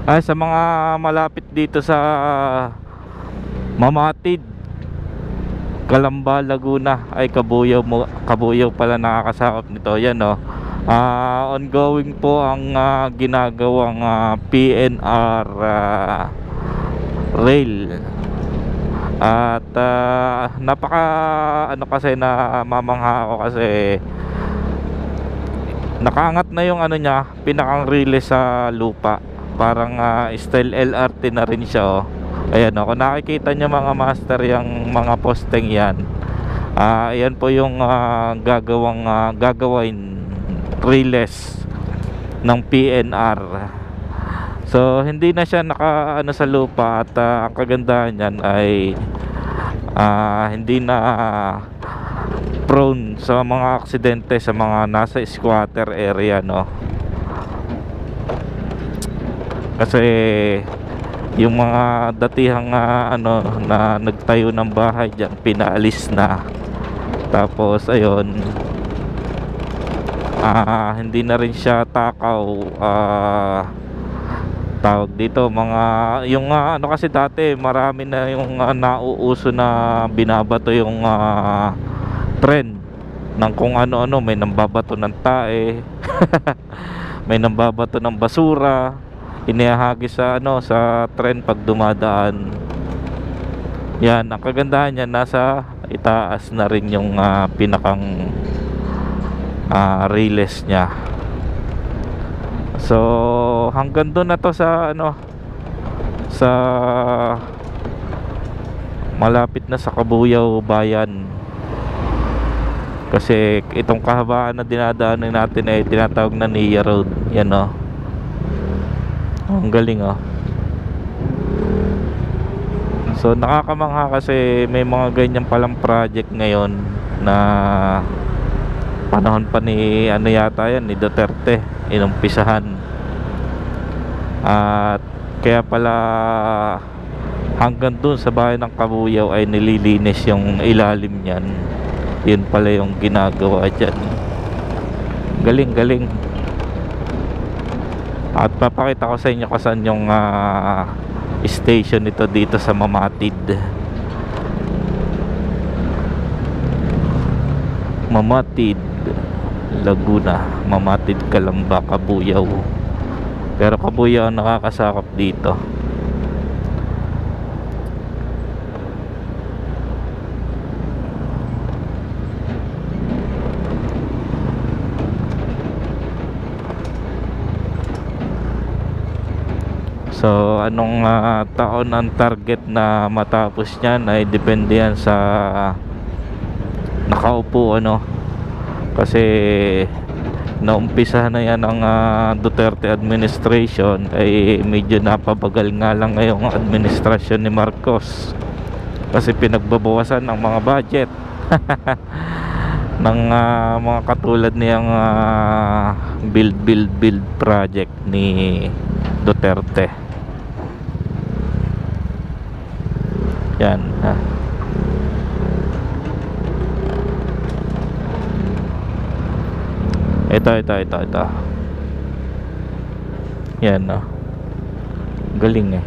Sa mga malapit dito sa Mamatid, Calamba, Laguna, ay Kabuyaw mo, Kabuyaw pala nakakasakop nito. Yan no. Ongoing po ang ginagawang PNR rail. At napaka ano kasi na mamangha ako kasi nakaangat na yung ano niya, pinakang relay sa lupa. Parang style LRT na rin siya oh. Ayan oh, kung nakikita nyo mga master yung mga posteng yan, ayan po yung gagawin relays ng PNR. So hindi na siya naka ano sa lupa at ang kagandahan niyan ay hindi na prone sa mga aksidente sa mga nasa squatter area no. Kasi yung mga datihang ano na nagtayo ng bahay diyan pinaalis na. Tapos ayun, hindi na rin siya takaw. Tawag dito mga yung ano kasi dati marami na yung nauuso na binabato yung trend ng kung ano-ano. May nambabato ng tae may nambabato ng basura, inihahagis sa ano sa trend pag dumadaan. Yan, ang kagandahan niya nasa itaas na rin yung pinakang relays niya. So hanggang doon na to sa ano, sa malapit na sa Kabuyaw Bayan. Kasi itong kahabaan na dinadaanan natin ay tinatawag na NIA Road. Yan o. Ang galing o. So nakakamangha kasi may mga ganyan palang project ngayon na panahon pa ni ano yata yan, ni Duterte inumpisahan. At kaya pala hanggang dun sa bayan ng Kabuyaw ay nililinis yung ilalim niyan. Yun pala yung ginagawa dyan. Galing, galing. At papakita ko sa inyo kung saan yung station nito dito sa Mamatid. Mamatid, Laguna. Mamatid, Calamba, Kabuyaw. Pero Kabuyaw ang nakakasakop dito. So anong taon ang target na matapos niyan ay depende yan sa nakaupo ano. Kasi naumpisa na yan ang Duterte administration, ay medyo napabagal nga lang ngayong administrasyon ni Marcos kasi pinagbabawasan ng mga budget ng mga katulad niyang build project ni Duterte. Yan ito yan no. Galing eh.